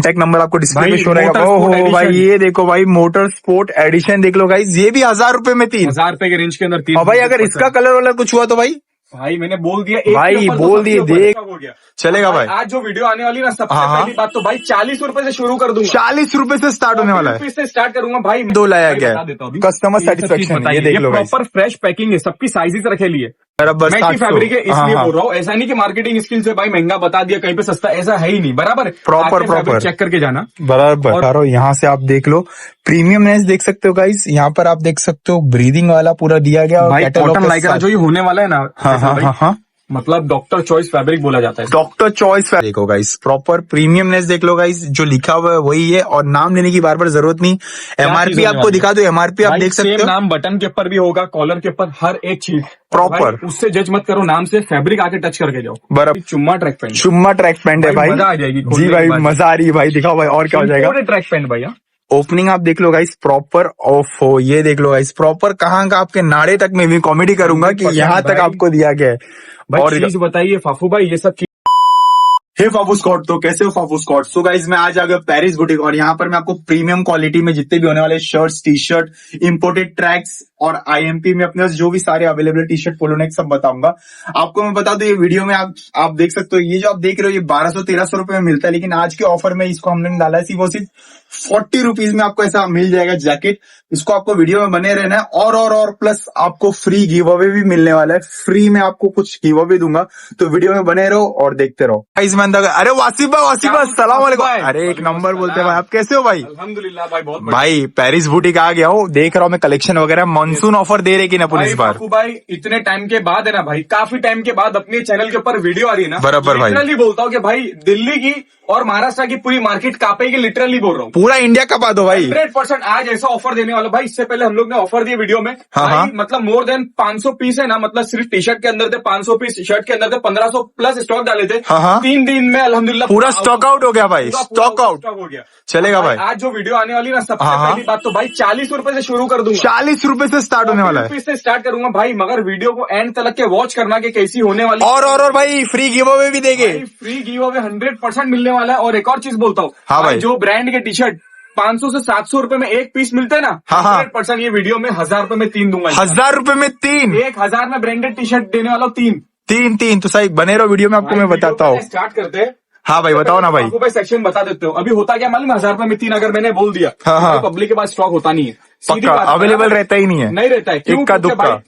Contact number आपको display पे show रहेगा। ओहो भाई ये देखो भाई, मोटर स्पोर्ट एडिशन देख लो गाइस, ये भी 1000 रुपए में 3। 1000 रुपए के रेंज के अंदर 3। और भाई अगर इसका कलर वाला कुछ हुआ तो भाई मैंने बोल दिया, एक भाई बोल दिए, देख हो गया चलेगा भाई। आज जो वीडियो आने वाली ना, सबसे पहली बात तो भाई 40 रुपए से शुरू कर दूंगा। 40 रुपए से स्टार्ट होने वाला है, से स्टार्ट करूंगा भाई। 2 लाया गया कस्टमर सेटिस्फेक्शन, ये देख लो गाइस। प्रॉपर फ्रेश पैकिंग है, सबकी साइजेस रखे लिए बराबर फैब्रिक है, इसलिए बोल रहा हूँ। ऐसा नहीं कि मार्केटिंग स्किल से भाई महंगा बता दिया, कहीं पे सस्ता, ऐसा है ही नहीं। बराबर प्रॉपर चेक करके जाना। बराबर बता रहा हूँ। यहाँ से आप देख लो, प्रीमियमनेस देख सकते हो गाइस। यहाँ पर आप देख सकते हो ब्रीदिंग वाला पूरा दिया गया भाई, कॉटन लाइक्रा जो ये होने वाला है ना। हाँ, मतलब डॉक्टर चॉइस फैब्रिक बोला जाता है। डॉक्टर चॉइस फैब्रिक देखो गाइस, प्रॉपर प्रीमियमनेस देख लो गाइस, जो लिखा हुआ है वही है और नाम लेने की बार बार जरूरत नहीं। एमआरपी आपको दिखा दो, एमआरपी आप देख सकते हो। नाम बटन के ऊपर भी होगा, कॉलर के ऊपर, हर एक चीज प्रॉपर। उससे जज मत करो, नाम से फैब्रिक आके टच करके जाओ। बराबर। चुम्मा ट्रैक पैंट, चुम्मा ट्रैक पैंट है भाई, मजा आ जाएगी जी भाई, मजा आ रही है भाई। दिखाओ भाई और क्या हो जाएगा। ट्रैक पैंट भैया, ओपनिंग आप देख लो गाइस, प्रॉपर ऑफ हो, ये देख लो गाइस, प्रॉपर कहाँ का आपके नाड़े तक में भी कॉमेडी करूंगा कि यहाँ तक आपको दिया गया है। और चीज बताइए फाफू भाई, ये सब हे फाफू स्कॉट, तो कैसे हो फाफू स्कॉट। सो गाइस मैं आज आ गया पेरिस बुटीक और यहाँ पर मैं आपको प्रीमियम क्वालिटी में जितने भी होने वाले shirts, T shirt, imported tracks और आईएमपी में अपने पास जो भी सारे अवेलेबल टी शर्ट, पोलो नेक सब बताऊंगा आपको। मैं बता दूं ये वीडियो में आप देख सकते हो, ये जो आप देख रहे हो ये 1200-1300 रुपए में मिलता है, लेकिन आज के ऑफर में इसको हमने डाला है वो सिर्फ 40 रुपीज में आपको ऐसा मिल जाएगा जैकेट। इसको आपको वीडियो में बने रहना है और प्लस आपको फ्री गिव अवे भी मिलने वाला है। फ्री में आपको कुछ गिव अवे दूंगा, तो वीडियो में बने रहो और देखते रहो। अरे वासिफ भाई, अस्सलाम वालेकुम। अरे एक नंबर बोलते हैं भाई, आप कैसे हो भाई। अल्हम्दुलिल्लाह भाई, बहुत भाई पेरिस बुटीक आ गया हो, देख रहा हूँ मैं कलेक्शन वगैरह। मानसून ऑफर दे रहे कि ना पुलिस बार भाई, इतने टाइम के बाद है ना भाई, काफी टाइम के बाद अपने चैनल के ऊपर वीडियो आ रही है ना। बराबर भाई, लिटरली बोलता हूँ कि भाई दिल्ली की और महाराष्ट्र की पूरी मार्केट कापेगी, लिटरली बोल रहा हूँ। पूरा इंडिया कपा दो भाई, 100% आज ऐसा ऑफर देने वाला भाई। इससे पहले हम लोग ने ऑफर दिया वीडियो में भाई, मतलब मोर देन 500 पीस है ना, मतलब सिर्फ टी शर्ट के अंदर थे 500 पीस, शर्ट के अंदर थे 1500 प्लस स्टॉक डाले थे। 3 दिन में अल्हम्दुलिल्लाह पूरा स्टॉक आउट हो गया भाई, स्टॉक आउट हो गया। चलेगा भाई। आज जो वीडियो आने वाली ना, सबसे पहली बात तो भाई 40 रुपए से शुरू कर दूंगा। 40 रुपए से स्टार्ट होने वाला है, से स्टार्ट करूंगा भाई, मगर वीडियो को एंड तक के वॉच करना कि कैसी होने वाली। और भाई फ्री गिव अवे भी देंगे, फ्री गिव अवे 100% मिलने वाला है। और एक और चीज बोलता हूँ, हाँ भाई, जो ब्रांड के टी शर्ट 500 से 700 रुपए में एक पीस मिलते हैं ना, 100% ये वीडियो में 1000 रुपए में 3 दूंगा। 1000 रुपए में 3, 1000 में ब्रांडेड टी शर्ट देने वाला हूँ। 3 तो सही बने रहो वीडियो में, आपको मैं बताता हूँ। स्टार्ट करते हैं। हाँ भाई बताओ ना भाई। आपको भाई सेक्शन बता देते हो। अभी होता क्या मालूम, 1000 रुपए में 3 अगर मैंने बोल दिया, पब्लिक के पास स्टॉक होता नहीं है, पक्का अवेलेबल रहता ही नहीं है, नहीं रहता है। इक्का दुक्का।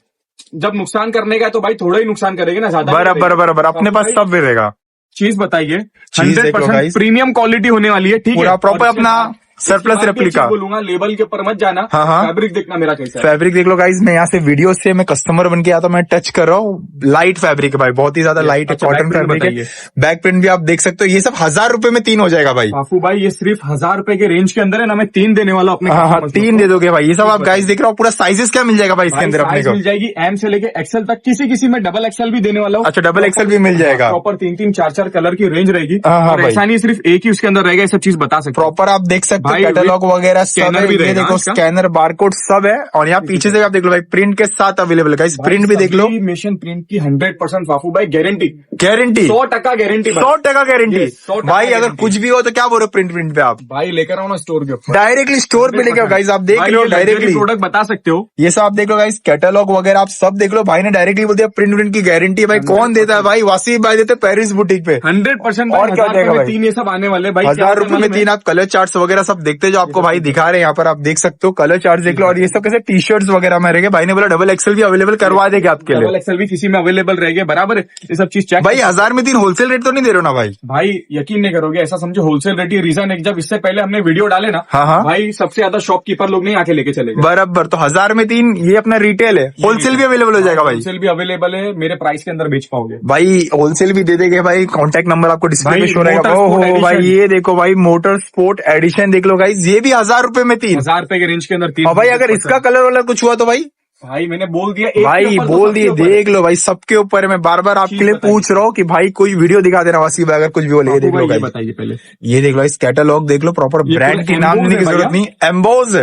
जब नुकसान करने का है तो भाई थोड़ा ही नुकसान करेंगे ना, ज्यादा बराबर अपने पास सब रहेगा। चीज बताइए, 100% प्रीमियम क्वालिटी होने वाली है, ठीक है। प्रॉपर अपना सरप्लस रेप्लिका बोलूंगा, लेवल के ऊपर मत जाना। फैब्रिक देखना मेरा कैसा है। फैब्रिक देख लो गाइस, मैं यहाँ से वीडियो से मैं कस्टमर बन के आता हूँ, मैं टच कर रहा हूँ। लाइट फैब्रिक है भाई, बहुत ही ज्यादा लाइट है, कॉटन फैब्रिक है। बैक प्रिंट भी आप देख सकते हो। ये सब 1000 रुपए में 3 हो जाएगा भाई। बापू भाई ये सिर्फ 1000 रुपए के रेंज के अंदर है ना, मैं 3 देने वाला अपने। 3 दे दोगे भाई। ये सब आप गाइस देख रहे हो। पूरा साइजेस क्या मिल जाएगा भाई इसके अंदर अपने को? मिल जाएगी एम से लेके एक्सएल तक, किसी में डबल एक्सएल भी देने वाला हूँ। अच्छा डबल एक्सएल भी मिल जाएगा। प्रॉपर 3-3, 4-4 कलर की रेंज रहेगी। ऐसा नहीं सिर्फ एक ही उसके अंदर रहेगा, ये सब चीज बता सकते। प्रॉपर आप देख सकते हो कैटलॉग वगैरह सब है। ये देखो स्कैनर, बारकोड सब है। और यहाँ पीछे से आप देख लो भाई, प्रिंट के साथ अवेलेबल है। प्रिंट भी देख लो, मिशन प्रिंट की 100% फाफू भाई गारंटी 100% गारंटी 100% गारंटी भाई। अगर कुछ भी हो तो क्या बोल रहे हो प्रिंट पे आप भाई लेकर आओ ना स्टोर के ऊपर, डायरेक्टली स्टोर पे लेके आओ गाइस। आप देख रहे हो डायरेक्टली प्रोडक्ट बता सकते हो। ये सब आप देख लो गाइस, कैटलॉग वगैरह आप सब देख लो। भाई ने डायरेक्टली बोल दिया प्रिंट की गारंटी है भाई। कौन देता है भाई? वासिफ भाई देते पेरिस बुटीक पे 100%। और क्या देगा भाई? 3 ये सब आने वाले भाई, 1000 रुपए में 3। आप कलर चार्ट्स वगैरह सब देखते जो आपको भाई दिखा रहे हैं यहाँ पर, आप देख सकते हो। कलर चार्ट देख लो। और ये सब कैसे टी शर्ट्स वगैरह में रहेंगे। भाई ने बोला डबल एक्सएल भी अवेलेबल करवा देगा आपके लिए। डबल एक्सएल भी किसी में अवेलेबल रहेगा, बराबर है। ये सब चीज चेक भाई 1000 में 3 होलसेल रेट तो नहीं दे रहे हो ना भाई? भाई यकीन नहीं करोगे, ऐसा समझो होलसेल रेट ही रीजन है। जब इससे पहले हमने वीडियो डाले ना, भाई सबसे ज्यादा शॉपकीपर लोग नहीं आके लेके चले गए। बराबर। तो 1000 में 3 ये अपना रिटेल है। होलसेल भी अवेलेबल हो जाएगा भाई? होलसेल भी अवेलेबल है, मेरे प्राइस के अंदर बेच पाओगे भाई। होलसेल भी दे देंगे भाई। कॉन्टैक्ट नंबर आपको डिस्प्ले पे शो रहेगा। ओहो भाई ये देखो भाई, मोटर स्पोर्ट एडिशन देख लो गाइस, ये भी 1000 रुपए में 3। 1000 रुपए के रेंज के अंदर 3। और भाई अगर इसका कलर वाला कुछ हुआ तो भाई मैंने बोल दिया, भाई बोल दिए, देख लो भाई सबके ऊपर। मैं बार बार आपके लिए पूछ रहा हूँ कि भाई कोई वीडियो दिखा देना वासिफ भाई, अगर कुछ भी बोले। ये देख लो भाई, बताइए पहले। ये देख लो इस कैटलॉग देख लो, प्रॉपर ब्रांड की नाम लेने की जरूरत नहीं, एम्बोज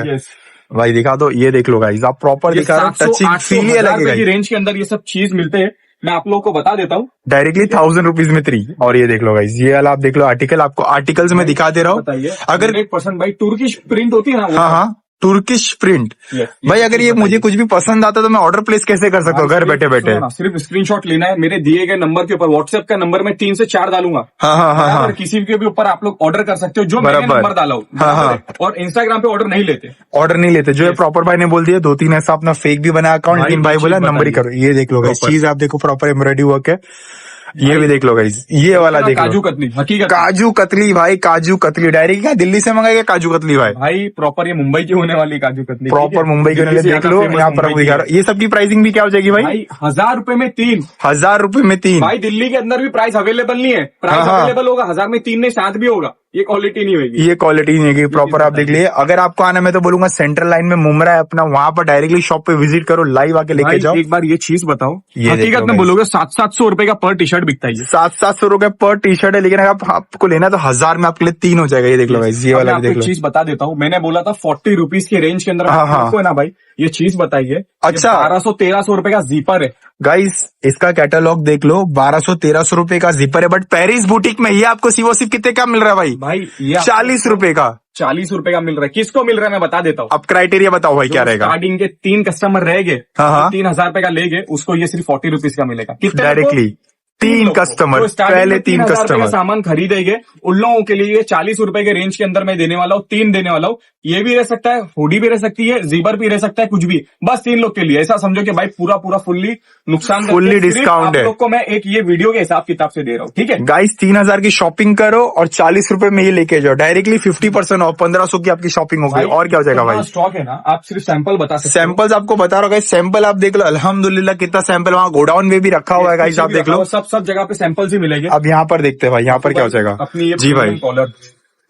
भाई दिखा दो। ये देख लो गाइस, आप प्रॉपर दिखा रहे हो, टचिंग फील ही अलग है। रेंज के अंदर ये सब चीज मिलते हैं, मैं आप लोगों को बता देता हूँ डायरेक्टली 1000 रुपीज में 3। और ये देख लो गाइस, ये वाला आप देख लो आर्टिकल, आपको आर्टिकल्स में दिखा दे रहा हूँ। बताइए, अगर 100% भाई तुर्किश प्रिंट होती है ना वो। हाँ हाँ, तुर्किश प्रिंट। भाई अगर ये मुझे कुछ भी पसंद आता तो मैं ऑर्डर प्लेस कैसे कर सकता हूँ घर बैठे बैठे? सिर्फ स्क्रीनशॉट लेना है, मेरे दिए गए नंबर के ऊपर, व्हाट्सएप का नंबर मैं 3 से 4 डालूंगा। हाँ हाँ हाँ हाँ, किसी के भी ऊपर आप लोग ऑर्डर कर सकते हो जो मैंने नंबर डाला हो। हाँ हाँ, और इंस्टाग्राम पे ऑर्डर नहीं लेते, जो है प्रॉपर भाई ने बोल दिया। 2-3 ऐसा अपना फेक भी बना अकाउंट, लेकिन भाई बोला नंबर ही करो। ये देख लो गाइस, चीज आप देखो प्रॉपर एम्ब्रॉयडरी वर्क है। ये भी देख लो गाइस, ये वाला देख लो, काजू कतली, हकीकत काजू कतली भाई, काजू कतली डायरेक्ट क्या दिल्ली से मंगाएगा काजू कतली भाई? भाई प्रॉपर ये मुंबई की होने वाली काजू कतली, प्रॉपर मुंबई की होने वाली। देख लो यहाँ पर आपको दिखा रहा हूँ। ये सब की प्राइसिंग भी क्या हो जाएगी भाई? 1000 रुपए में 3। 1000 रुपए में 3। भाई दिल्ली के अंदर भी प्राइस अवेलेबल नहीं है, प्राइस अवेलेबल होगा 1000 में 3 नहीं 7 भी होगा। ये क्वालिटी नहीं होगी, ये क्वालिटी नहीं होगी प्रॉपर। आप देख लिए, अगर आपको आना, मैं तो बोलूंगा सेंट्रल लाइन में मुमरा है अपना, वहां पर डायरेक्टली शॉप पे विजिट करो, लाइव आके लेके जाओ। एक बार ये चीज बताओ, हकीकत में बोलोगे 700 रुपए का पर टी शर्ट बिकता है। 700 रुपए पर टी शर्ट है, लेकिन अगर आपको लेना तो 1000 में आपके लिए 3 हो जाएगा। ये देख लो भाई, ये वाला देख लो। चीज बता देता हूँ, मैंने बोला था 40 रुपीज के रेंज के अंदर आपको है ना भाई, ये चीज बताइए। अच्छा, 1200-1300 रुपए का जीपर है गाइस, इसका कैटलॉग देख लो, 1200-1300 रुपए का जिपर है। बट पेरिस बुटीक में ये आपको सिर्फ कितने का मिल रहा है भाई? ये 40 रुपए का। 40 रुपए का मिल रहा है। किसको मिल रहा है मैं बता देता हूँ। अब क्राइटेरिया बताओ भाई क्या रहेगा? स्टार्टिंग के 3 कस्टमर रहेंगे, 3000 रुपए का लेंगे, उसको ये सिर्फ 40 रुपीज का मिलेगा। डायरेक्टली 3 कस्टमर, पहले 3 कस्टमर सामान खरीदेंगे, उन लोगों के लिए 40 रुपए के रेंज के अंदर मैं देने वाला हूँ, 3 देने वाला हूँ। ये भी रह सकता है, हुडी भी रह सकती है, जीबर भी रह सकता है, कुछ भी, बस 3 लोग के लिए। ऐसा समझो कि भाई पूरा फुल्ली नुकसान, फुल्ली डिस्काउंट है। लोग को मैं एक ये वीडियो के हिसाब किताब से दे रहा हूँ, ठीक है गाइस? 3000 की शॉपिंग करो और 40 रुपए में ये लेके जाओ, डायरेक्टली 50% ऑफ, 1500 की आपकी शॉपिंग होगी। और क्या हो जाएगा भाई? स्टॉक है ना, आप सिर्फ सैंपल बता सकते हो। सैंपल्स आपको बता रहा हूँ, सैंपल आप देख लो, अल्हम्दुलिल्लाह कितना सैंपल वहाँ गोडाउन में भी रखा हुआ है गाइस, आप देख लो। सब जगह पे सैंपल ही मिलेंगे। अब यहाँ पर देखते हैं भाई, यहाँ पर क्या हो जाएगा अपनी जी भाई? कॉलर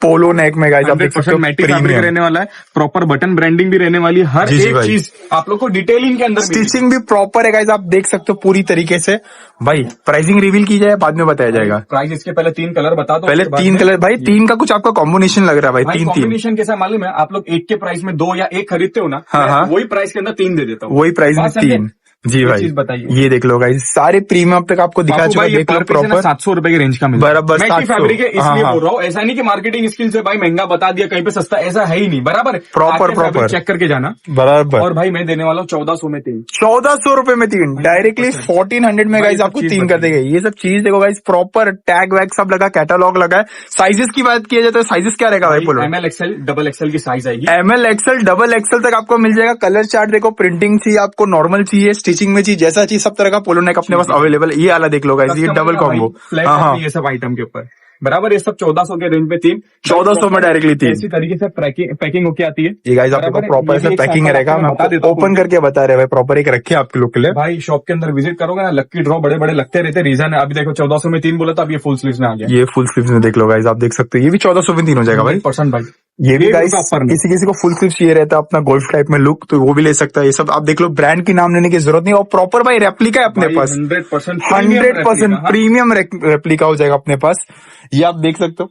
पोलो नेक में गाइस, आप देख सकते हो, फैब्रिक रहने वाला है, प्रॉपर बटन ब्रांडिंग भी रहने वाली है, हर एक चीज आप लोग को डिटेलिंग के अंदर, स्टिचिंग भी प्रॉपर है गाइस, आप देख सकते हो पूरी तरीके से। भाई प्राइसिंग रिवील की जाए, बाद में बताया जाएगा। प्राइस इसके पहले 3 कलर बता दो। पहले 3 कलर भाई, 3 का कुछ आपका कॉम्बिनेशन लग रहा है भाई? 3 कॉम्बिनेशन कैसा मालूम है? आप लोग एक के प्राइस में 2 या 1 खरीदते हो ना, वही प्राइस के अंदर 3 दे देता हूँ, वही प्राइस में 3। जी भाई, बताइए। ये देख लो गाइस, सारे प्रीमियम तक आपको दिखा चुका है, देख लो प्रॉपर। 700 रुपए के रेंज का मिल बराबर, फैब्रिक है, इसलिए बोल रहा हूँ। ऐसा नहीं कि मार्केटिंग स्किल से भाई महंगा बता दिया, कहीं पे सस्ता, ऐसा है ही नहीं। बराबर, प्रॉपर चेक करके जाना। बराबर। और भाई मैं देने वाला हूँ 1400 में 3। 1400 रुपए में 3, डायरेक्टली 1400 में गाइस आपको 3 कर देंगे। ये सब चीज देखो गाइस, प्रॉपर टैग वैग सब लगा, कैटलॉग लगा है। साइजेस की बात किया जाए तो साइजेस क्या रहेगा भाई? बोलो। ML XL डबल XL की साइज आएगी। ML XL डबल XL तक आपको मिल जाएगा। कलर चार्ट देखो, प्रिंटिंग चाहिए आपको, नॉर्मल चाहिए, स्टिचिंग में चाहिए, जैसा चीज सब तरह का पोलो नेक अपने पास अवेलेबल है। ये वाला देख लो गाइस, ये डबल कॉम्बो। हाँ, ये सब आइटम के ऊपर बराबर, ये सब 1400 के रेंज में 3, 1400 में डायरेक्टली 3। इसी तरीके से पैकिंग होके आती है। ये गाइस आपको प्रॉपर ऐसा पैकिंग रहेगा, मैं आपको ओपन करके बता रहे भाई, प्रॉपर एक रखे आपके लोग के लिए। भाई शॉप के अंदर विजिट करोगे ना, लक्की ड्रॉ बड़े बड़े लगते रहते, रीजन है। अभी देखो 1400 में 3 बोला था, अब ये फुल स्लीव्स में आ गया। ये फुल स्लीव्स में देख लो गाइस, आप देख सकते हो, ये भी 1400 में 3 हो जाएगा भाई। % भाई, ये भी गाइस किसी किसी को फुल स्लीव चाहिए रहता है अपना गोल्फ टाइप में लुक, तो वो भी ले सकता है। ये सब आप देख लो, ब्रांड की नाम लेने की जरूरत नहीं, और प्रॉपर भाई रेप्लिका है अपने पास, 100% प्रीमियम रेप्लिका हो जाएगा अपने पास। ये आप देख सकते हो।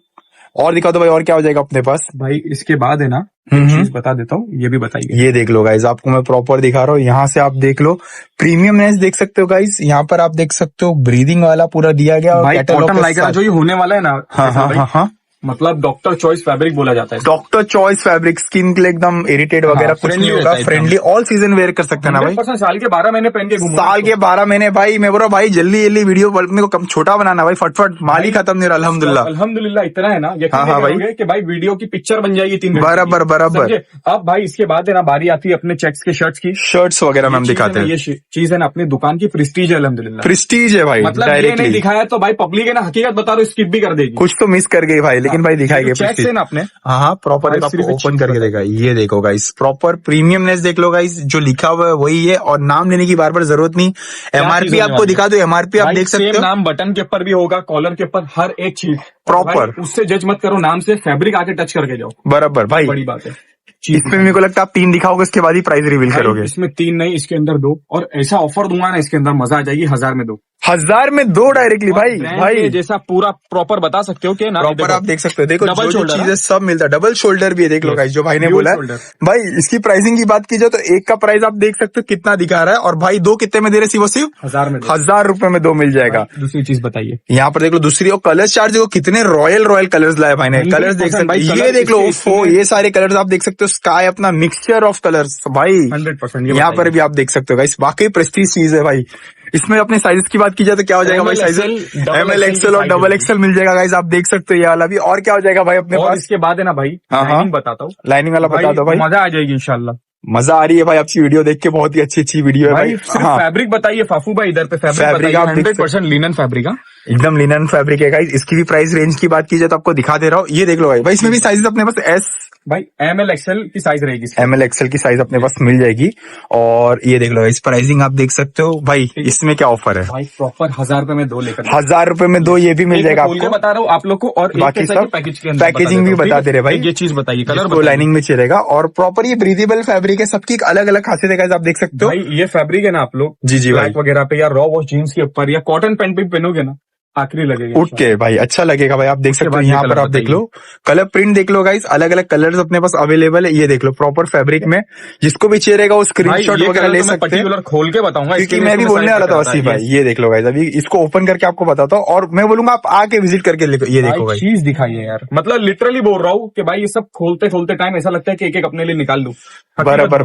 और दिखा दो भाई, और क्या हो जाएगा अपने पास भाई? इसके बाद है ना, चीज बता देता हूँ, ये भी बताइए। ये देख लो गाइस, आपको मैं प्रॉपर दिखा रहा हूँ, यहाँ से आप देख लो, प्रीमियमनेस देख सकते हो गाइस। यहाँ पर आप देख सकते हो, ब्रीदिंग वाला पूरा दिया गया, भाई कॉटन लाइक्रा जो ये होने वाला है ना। हाँ, मतलब डॉक्टर चॉइस फैब्रिक बोला जाता है। डॉक्टर चॉइस फैब्रिक, स्किन के लिए एकदम इरिटेट वगैरह कुछ नहीं होगा, फ्रेंडली, ऑल सीजन वेयर कर सकते हैं ना भाई। साल के 12 महीने पहन के घूमो, साल के 12 महीने भाई। मैं बोल रहा हूँ भाई, जल्दी जल्दी वीडियो अपने को कम छोटा बनाना भाई, फटफट, माल ही खत्म नहीं रहा। अल्हम्दुलिल्लाह इतना है ना, हाँ भाई, कि भाई वीडियो की पिक्चर बन जाएगी 3 बराबर। अब भाई इसके बाद है ना, बारी आती है अपने चेक्स के शर्ट्स की, शर्ट्स वगैरह में हम दिखाते हैं। ये चीज है ना अपनी दुकान की, प्रेस्टीज है अल्हम्दुलिल्लाह, प्रेस्टीज है भाई। मतलब ये नहीं दिखाया तो भाई पब्लिक है ना, हकीकत बता रहा हूँ, स्किप भी कर देगी, कुछ तो मिस कर गई भाई, लेकिन भाई दिखाएंगे से ना अपने। हाँ, प्रॉपर आपको ओपन करके देखा। ये देखो गाइस, प्रॉपर प्रीमियमनेस देख लो गाइस, जो लिखा हुआ है वही है, और नाम लेने की बार बार जरूरत नहीं। MRP आपको दिखा दो, MRP आप देख सकते हो, नाम बटन के ऊपर भी होगा, कॉलर के ऊपर, हर एक चीज प्रॉपर। उससे जज मत करो, नाम से फैब्रिक आके टच करके जाओ। बराबर भाई, बड़ी बात है। इसमें मेरे को लगता है आप 3 दिखाओगे, इसके बाद ही प्राइस रिवील करोगे। इसमें 3 नहीं, इसके अंदर 2, और ऐसा ऑफर दूंगा ना इसके अंदर, मजा आ जाएगी, 1000 में 2। 1000 में 2 डायरेक्टली भाई। Brand भाई के जैसा पूरा प्रॉपर बता सकते हो क्या ना? प्रॉपर आप देख सकते हो, देखो डबल जो शोल्डर चीजें सब मिलता है, डबल शोल्डर भी है, देख लो गाइस जो भाई ने Dual बोला है। shoulder। भाई इसकी प्राइसिंग की बात की जाए तो एक का प्राइस आप देख सकते हो कितना दिखा रहा है, और भाई 2 कितने में दे रहे सिर्फ 1000 में 1000 रुपए में 2 मिल जाएगा। दूसरी चीज बताइए। यहाँ पर देख लो दूसरी, और कलर चार्ट देखो कितने रॉयल रॉयल कलर्स लाए भाई ने, 100% कलर्स देख सकते भाई, हो, ये colour देख लो इसके ओफो, ये सारे कलर्स आप देख सकते हो, स्काई अपना मिक्सचर ऑफ कलर्स भाई 100% यहाँ पर भी आप देख सकते हो गाइस, वाकई प्रेस्टीज चीज है भाई। इसमें अपने साइज की बात की जाए तो क्या हो जाएगा भाई, साइज ML XL और डबल XL मिल जाएगा गाइस, आप देख सकते हो ये वाला भी। और क्या हो जाएगा भाई अपने और पास, इसके बाद है ना भाई, हाँ, हाँ। लाइनिंग बताता हूँ। लाइनिंग वाला बता दो भाई। मजा आ जाएगी इंशाल्लाह। मजा आ रही है भाई आपकी वीडियो देख के, बहुत ही अच्छी वीडियो है भाई भाई। सिर्फ हाँ फैब्रिक बताइए फाफू भाई, इधर पे Fabric फैब्रिक आप देख 100% लिनन फैब्रिक। एकदम लिनन फैब्रिक है गाइस। इसकी भी प्राइस रेंज की बात की जाए तो आपको दिखा दे रहा हूँ, ये देख लो भाई। इसमें भी साइज अपने पास S भाई ML XL की साइज रहेगी इसकी। ML XL की साइज अपने पास मिल जाएगी। और ये देख लो इस प्राइसिंग आप देख सकते हो भाई, इसमें क्या ऑफर है, भाई प्रॉपर 1000 रुपए में 2 लेकर 1000 रुपए में 2 ये भी मिल जाएगा खोल के आपको। बता रहा हूँ आप लोग को, और एक बाकी कैसा सब कि पैकेज के अंदर पैकेजिंग भी बता दे रहे भाई। ये चीज बताइए, कलर जिसको लाइनिंग में चलेगा, और प्रॉपर ये ब्रीदेबल फैब्रिक है, सबकी एक अलग अलग खासियत है guys, आप देख सकते हो। भाई ये फैब्रिक है ना, आप लोग जी भाई, ब्लैक वगैरह पे या रॉ वॉश जीन्स के ऊपर या कॉटन पैंट पे भी पहनोगे ना, आखिरी लगेगा उठ के भाई अच्छा लगेगा भाई। आप देख सकते हो यहाँ पर, आप देख लो कलर प्रिंट देख लो गाइस, अलग अलग कलर्स अपने पास अवेलेबल है। ये देख लो प्रॉपर फैब्रिक में, जिसको भी चाहिए रहेगा वो स्क्रीनशॉट वगैरह ले सकते हैं। पर्टिकुलर खोल के बताऊंगा क्योंकि मैं भी बोलने वाला था वसीफ भाई। ये देख लो गाइस, अभी इसको ओपन करके आपको बताता हूँ, और मैं बोलूंगा आप आके विजिट करके ये देखो भाई। चीज दिखाइए यार, मतलब लिटरली बोल रहा हूँ कि भाई ये सब खोलते खोलते टाइम ऐसा लगता है कि एक एक अपने लिए निकाल लूं।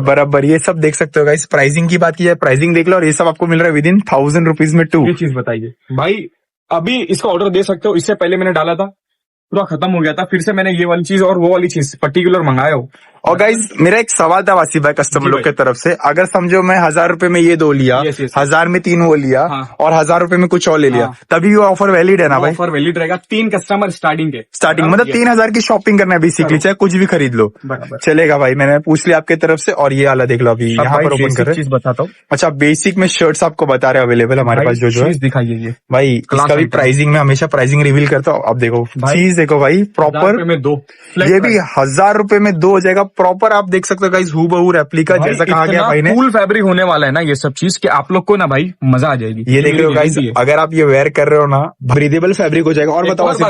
बराबर ये सब देख सकते हो गाइस। प्राइसिंग की बात की जाए, प्राइसिंग देख लो, और ये सब आपको मिल रहा है विद इन 1000 रुपीज में 2। ये चीज बताइए भाई, अभी इसका ऑर्डर दे सकते हो, इससे पहले मैंने डाला था पूरा खत्म हो गया था, फिर से मैंने ये वाली चीज और वो वाली चीज पर्टिकुलर मंगाया हो। और गाइज मेरा एक सवाल था वासिफ भाई कस्टमर लोग की तरफ से, अगर समझो मैं 1000 रुपए में ये 2 लिया, 1000 में 3 वो लिया, और 1000 रुपए में कुछ और ले लिया, तभी वो ऑफर वैलिड है ना भाई? ऑफर वैलिड रहेगा 3 कस्टमर स्टार्टिंग मतलब 3000 की शॉपिंग करना है बेसिकली, चाहे कुछ भी खरीद लो चलेगा भाई। मैंने पूछ लिया आपकी तरफ से। और ये वाला देख लो अभी यहाँ पर ओपन कर रहे हैं, बताता हूँ। अच्छा बेसिक में शर्ट्स आपको बता रहे अवेलेबल हमारे पास जो है, दिखाइए ये भाई। इसका भी प्राइसिंग में हमेशा प्राइसिंग रिवील करता हूँ। अब देखो चीज देखो भाई, प्रॉपर में 2, ये भी 1000 रुपए में 2 हो जाएगा प्रॉपर। आप देख सकते हो गाइस, हूबहू रेप्लिका जैसा कहा गया भाई ने। कूल फैब्रिक होने वाला है ना ये सब चीज, कि आप लोग को ना भाई मजा आ जाएगी। ये देख रहे हो गाइस, अगर आप ये वेयर कर रहे हो ना, ब्रीदेबल फैब्रिक हो जाएगा। और बताओ वसीफ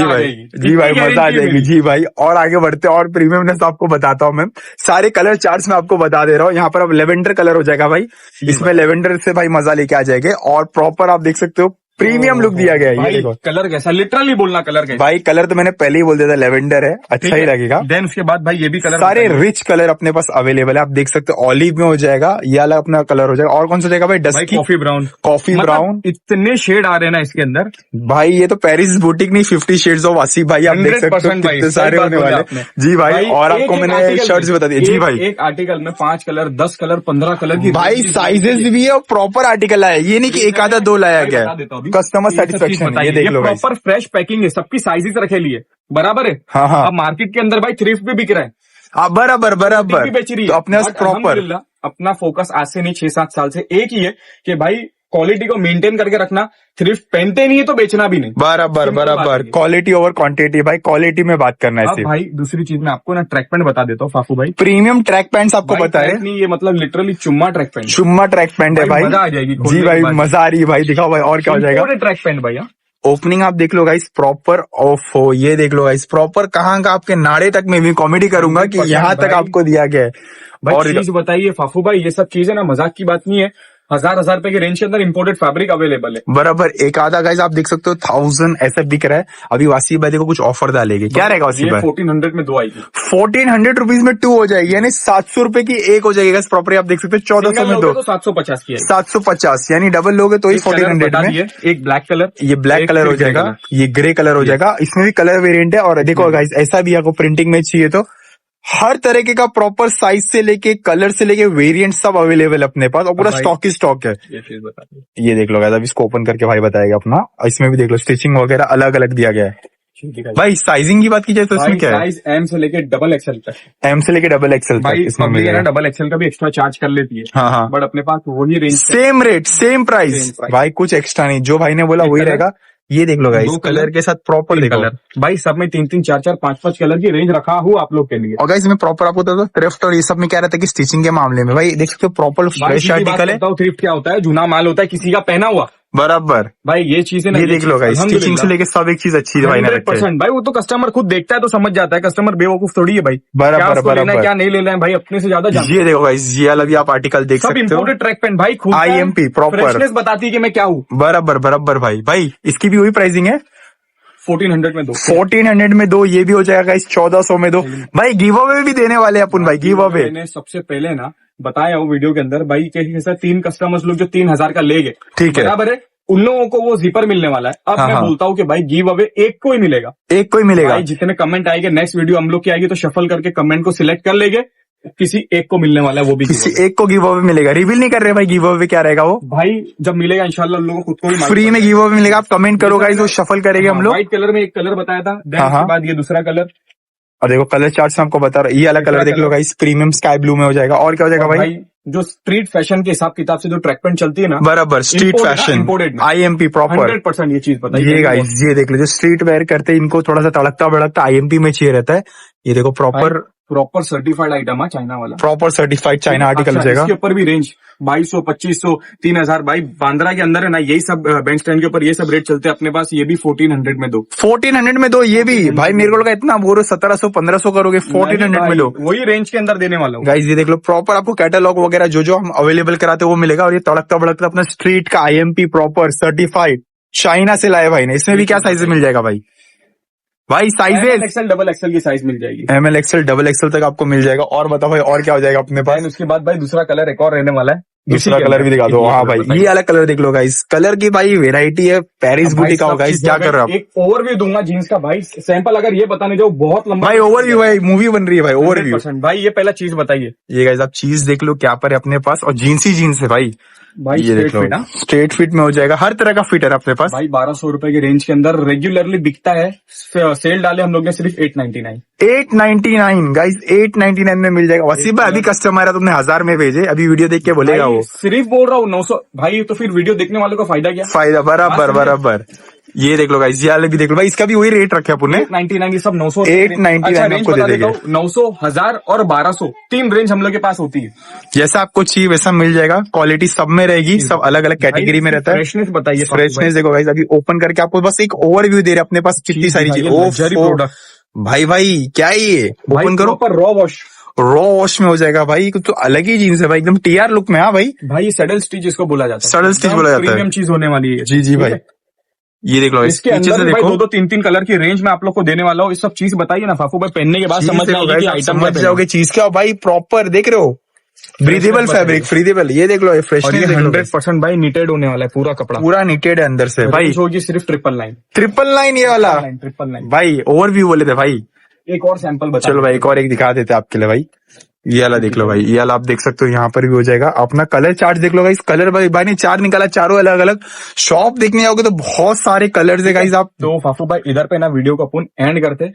भाई। जी भाई मजा आ जाएगी। जी भाई, और आगे बढ़ते हैं, और प्रीमियमनेस आपको बताता हूँ मैं। सारे कलर चार्ट्स में आपको बता दे रहा हूँ। यहाँ पर अब लेवेंडर कलर हो जाएगा भाई, इसमें लेवेंडर से भाई मजा लेके आ जाएंगे। और प्रॉपर आप देख सकते हो प्रीमियम लुक दिया गया है। ये देखो कलर कैसा, लिटरली बोलना कलर कैसा भाई। कलर तो मैंने पहले ही बोल दिया था, लेवेंडर है, अच्छा ही लगेगा। देन उसके बाद भाई ये भी कलर, सारे रिच कलर अपने पास अवेलेबल है। आप देख सकते हो ऑलिव में हो जाएगा, ये वाला अपना कलर हो जाएगा। और कौन सा जाएगा भाई? Dusky coffee brown. ब्राउन इतने शेड आ रहे हैं ना इसके अंदर भाई, ये तो पेरिस बुटीक नहीं 50 शेड्स ऑफ वासिफ भाई। आप देख सकते हो कितने सारे होने वाले। जी भाई, और आपको मैंने शर्ट्स बता दिए। जी भाई, एक आर्टिकल में 5 कलर 10 कलर 15 कलर की भाई साइजेस भी है, और प्रॉपर आर्टिकल आया, ये नहीं कि एक आधा 2 लाया गया। कस्टमर सेटिस्फेक्शन, ये देख लो प्रॉपर फ्रेश पैकिंग है, सबकी साइजेस रखे लिए बराबर है। हाँ। अब मार्केट के अंदर भाई थ्रिफ्ट भी बिक रहा है, बराबर बेच रही है। तो अपने प्रॉपर अपना फोकस आज से नहीं 6-7 साल से एक ही है कि भाई क्वालिटी को मेंटेन करके रखना। थ्रिफ्ट पहनते नहीं है तो बेचना भी नहीं। बराबर क्वालिटी ओवर क्वांटिटी भाई, क्वालिटी में बात करना है। भाई दूसरी चीज मैं आपको ना ट्रैक पैंट बता देता हूँ फाफू भाई। प्रीमियम ट्रैक पैंट्स आपको बता रहे हैं, ये मतलब लिटरली चुम्मा ट्रैक पैंट है भाई। मजा आ जाएगी। जी भाई मजा आ रही है भाई, दिखाओ भाई और क्या हो जाएगा। ट्रैक पैंट भाई, ओपनिंग आप देख लो गाइस प्रॉपर ऑफ हो, ये देख लो गाइस प्रॉपर कहाँ का आपके नाड़े तक में भी कॉमेडी करूंगा कि यहाँ तक आपको दिया गया है। और चीज बताइए फाफू भाई, ये सब चीजें ना मजाक की बात नहीं है। 1000 रुपए के रेंज के अंदर इंपोर्टेड फैब्रिक अवेलेबल है। बराबर एक आधा गाइस आप देख सकते हो 1000 ऐसा बिक रहा है। अभी वासिफ भाई देखो कुछ ऑफर डालेगी, क्या रहेगा वासिफ भाई? 1400 में 2 आएगी। 1400 रुपीज में 2 हो जाएगी, यानी 700 रुपए की एक हो जाएगी। प्रॉपर आप देख सकते हो 1400 में 2 तो 750 की है। 750 यानी डबल लोगे तो ही 1400 में। एक ब्लैक कलर, ये ब्लैक कलर हो जाएगा, ये ग्रे कलर हो जाएगा। इसमें भी कलर वेरिएंट है। और देखो गाइस ऐसा भी आपको प्रिंटिंग में चाहिए तो हर तरीके का प्रॉपर साइज से लेके कलर से लेके वेरिएंट सब अवेलेबल है अपने पास, और पूरा स्टॉक ही स्टॉक है। ये देख लो गाइस, अभी इसको ओपन करके भाई बताएगा अपना। इसमें भी देख लो स्टिचिंग वगैरह अलग अलग दिया गया है। भाई साइजिंग की बात की जाए तो इसमें क्या है? साइज एम से लेके डबल एक्सएल तक। एम से लेके डबल एक्सएल भाई इसमें डबल एक्सएल का भी एक्स्ट्रा चार्ज कर लेती है। हाँ, बट अपने पास वही range, same rate same price भाई, कुछ एक्स्ट्रा नहीं। जो भाई ने बोला वही रहेगा। ये देख लो गाइस, कलर के साथ प्रॉपर देखो कलर भाई, सब में 3-3 4-4 5-5 कलर की रेंज रखा हुआ आप लोग के लिए। और गाइस मैं प्रॉपर आपको बता दूं, थ्रिफ्ट और ये सब में क्या रहता है कि स्टिचिंग के मामले में भाई देख सकते हो प्रॉपर फ्रेश आर्टिकल है। थ्रिफ्ट क्या होता है? जूना माल होता है, किसी का पहना हुआ बराबर। भाई ये चीजें ना, ये देख लो गाइस, स्टिचिंग से लेके सब एक चीज अच्छी है भाई ने रखी है। 100% भाई, वो तो कस्टमर खुद देखता है तो समझ जाता है, कस्टमर बेवकूफ थोड़ी है भाई। बराबर, क्या उसको लेना है बराबर। क्या नहीं लेना है भाई, अपने से ज्यादा जानता है। ये देखो गाइस, ये वाला भी आप आर्टिकल देख सब सकते हो। इम्पोर्टेड ट्रैक पैंट भाई, खुद IMP प्रॉपर फ्रेशनेस बताती है कि मैं क्या हूँ। बराबर बराबर भाई। भाई इसकी भी वही प्राइसिंग है, 1400 में दो। 1400 में दो, ये भी हो जाएगा गाइस 1400 में दो। भाई गिव अवे भी देने वाले हैं अपन भाई, गिव अवे। मैंने सबसे पहले ना बताया वो वीडियो के अंदर भाई कि ऐसा 3 कस्टमर्स लोग जो 3000 का ले गए, ठीक है। बराबर है, उन लोगों को वो जीपर मिलने वाला है। अब हाँ, मैं हाँ। बोलता हूँ कि भाई गिव अवे एक को ही मिलेगा, एक को ही मिलेगा। भाई जितने कमेंट आएंगे नेक्स्ट वीडियो हम लोग की आएगी तो शफल करके कमेंट को सिलेक्ट कर लेंगे, किसी एक को मिलने वाला है, वो भी किसी giveaway। एक को गिव अवे मिलेगा। रिवील नहीं कर रहे भाई गिव अवे क्या रहेगा वो, भाई जब मिलेगा इंशाल्लाह उन लोगों को खुद को भी मालूम फ्री में पड़ेगा। गिव अवे मिलेगा। आप कमेंट करो गाइस, वो शफल करेंगे हम लोग। व्हाइट कलर में एक कलर बताया था, then हाँ, हाँ। उसके बाद ये दूसरा कलर। और देखो कलर चार्ट से आपको बता रहा हूँ, ये अलग दूसरा कलर देख लो colour. Guys, premium sky blue में हो जाएगा। और क्या हो जाएगा और भाई? भाई जो स्ट्रीट फैशन के हिसाब किताब से जो ट्रैक पैंट चलती है ना, बराबर, स्ट्रीट Imported ना, फैशन, imported में। IMP proper. 100% ये चीज पता है। ये गाइस ये देख लो, जो स्ट्रीट वेयर करते हैं इनको थोड़ा सा तड़कता भड़कता IMP में चाहिए रहता है। ये देखो प्रॉपर प्रॉपर सर्टिफाइड आइटम है, चाइना वाला। प्रॉपर सर्टिफाइड चाइना आर्टिकल हो अच्छा, जाएगा। इसके ऊपर भी रेंज 2200, 2500, 3000। भाई बांद्रा के अंदर है ना, यही सब बैंक स्टैंड के ऊपर ये सब रेट चलते हैं अपने पास। ये भी 1400 में दो। 1400 में दो, ये भी भाई मेरे को लगा इतना बोलो 1700 1500 करोगे, 1400 में दो। वही रेंज के अंदर देने वाला हूँ। गाइस ये देख लो, प्रॉपर आपको कैटलॉग वगैरह जो जो हम अवेलेबल कराते हैं वो मिलेगा। और ये तड़कता भड़कता अपना स्ट्रीट का IMP प्रॉपर सर्टिफाइड चाइना से लाए भाई ने। इसमें भी क्या साइज मिल जाएगा भाई? भाई साइजेस XL डबल XL की साइज मिल जाएगी। ML XL डबल XL तक आपको मिल जाएगा। और बताओ भाई और क्या हो जाएगा अपने पास? Then उसके बाद भाई दूसरा कलर एक और रहने वाला है। दूसरा कलर भी दिखा दो। हाँ भाई ये अलग कलर देख लो गाइस, कलर की भाई वेराइटी है। पेरिस बूटी का होगा गाइस, क्या कर रहे हो आप? एक ओवरव्यू दूंगा जीन्स का भाई, सैंपल अगर ये बताने जाओ बहुत लंबा भाई ओवरव्यू, भाई मूवी बन रही है भाई, ओवरव्यू। 100%। भाई ये पहला चीज बताइए। ये गाइस आप चीज देख लो क्या पर है अपने पास, और जीन्स ही जीन्स है भाई। भाई ये देख लो, स्ट्रेट फिट में हो जाएगा, हर तरह का फिट है अपने पास। भाई 1200 रुपए के रेंज के अंदर रेगुलरली बिकता है। सेल डाले हम लोग ने सिर्फ 899। 899 गाइस, 899 में मिल जाएगा। वसीम भाई अभी कस्टमर है, तुमने 1000 में भेजे, अभी वीडियो देख के बोलेगा वो। सिर्फ बोल रहा हूँ 900। भाई तो फिर वीडियो देखने वालों का फायदा क्या? फायदा बराबर बराबर। ये देख लो गाइस, ये वाले भी देख लो भाई, इसका भी वही रेट रखे अपन ने। 899 ये सब 900। 899 अच्छा रेंज आपको दे बता देता देंगे। हूँ, 900, 1000 और 1200, 3 रेंज हम लोग के पास होती है। जैसा आपको चाहिए वैसा मिल जाएगा। क्वालिटी सब में रहेगी, सब अलग अलग कैटेगरी में रहता है। फ्रेशनेस बताइए। फ्रेशनेस देखो गाइस, अभी ओपन करके आपको बस एक ओवरव्यू दे रहे हैं अपने पास कितनी सारी चीजें। प्रोडक्ट भाई भाई क्या है ये, ओपन करो। पर रॉ वॉश, रॉ वॉश में हो जाएगा भाई, कुछ तो अलग ही जीन्स है भाई, एकदम TR लुक में। हाँ भाई, भाई सडल स्टिच इसको बोला जाता है। सडल स्टिच बोला जाता है। प्रीमियम चीज होने वाली है। जी जी भाई। ये देख लो, इसके नीचे से अंदर भाई देखो, 2-2, 3-3 कलर की रेंज में आप लोग को देने वाला हूँ। ये सब चीज बताइए ना फाफू भाई, पहनने के बाद समझ जाओगे कि आइटम समझ जाओगे चीज क्या भाई। प्रॉपर देख रहे हो, ब्रीदेबल फैब्रिक, ब्रीदेबल। ये देख लो, ये फ्रेशनेस 100% भाई नीटेड होने वाला है पूरा कपड़ा। पूरा नीटेड है अंदर से भाई। होगी सिर्फ 999। 999 ये वाला 999। भाई। ओवरव्यू बोले थे भाई। एक और सैंपल बता। चलो भाई एक और एक दिखा देते आपके लिए भाई। ये वाला देख लो भाई, ये वाला आप देख सकते हो, यहाँ पर भी हो जाएगा। अपना कलर चार्ट देख लो गाइस, कलर भाई ने 4 निकाला, चारों अलग अलग। शॉप देखने जाओगे तो बहुत सारे कलर्स है गाइस। आप तो फाफू भाई इधर पे ना वीडियो को अपन एंड करते,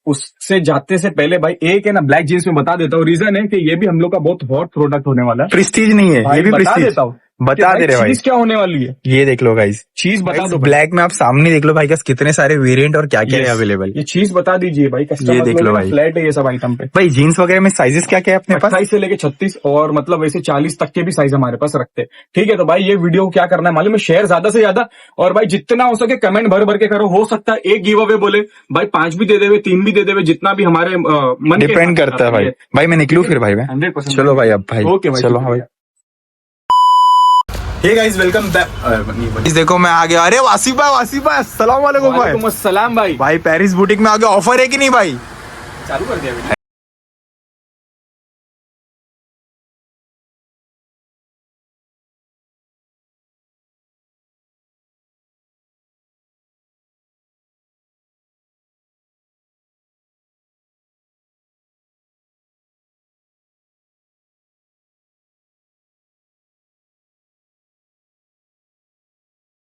उससे जाते से पहले भाई एक है ना ब्लैक जींस में बता देता हूँ। रीजन है कि ये भी हम लोग का बहुत हॉट प्रोडक्ट होने वाला है। प्रेस्टीज नहीं है ये भी, बता प्रेस्टीज देता हूँ, बता दे रहे भाई। चीज क्या होने वाली है ये देख लो गाइस, चीज बता दो। ब्लैक में आप सामने देख लो भाई, का कितने सारे वेरिएंट और क्या क्या है अवेलेबल। ये चीज बता दीजिए भाई, ये देख लो भाई, फ्लैट है ये सब आइटम पे। भाई जीन्स वगैरह में साइजेस क्या क्या है अपने पास? 28 से लेके 36 और मतलब वैसे 40 तक के भी साइज हमारे पास रखते हैं। ठीक है, तो भाई ये वीडियो को क्या करना है मालूम है, शेयर ज्यादा से ज्यादा, और भाई जितना हो सके कमेंट भर भर के करो। हो सकता है एक गिव अवे बोले भाई 5 भी दे देवे, 3 भी दे देवे, जितना भी हमारे मन के डिपेंड करता है भाई। भाई मैं निकलूं फिर भाई मैं? 100%। चलो भाई, अब भाई ओके भाई, चलो। हाँ भाई, हे गाइस वेलकम बैक। देखो मैं आ गया। अरे वासिफ भाई अस्सलाम वालेकुम भाई। वालेकुम अस्सलाम भाई। भाई पेरिस बुटीक में आ गया, ऑफर है कि नहीं भाई? चालू कर दिया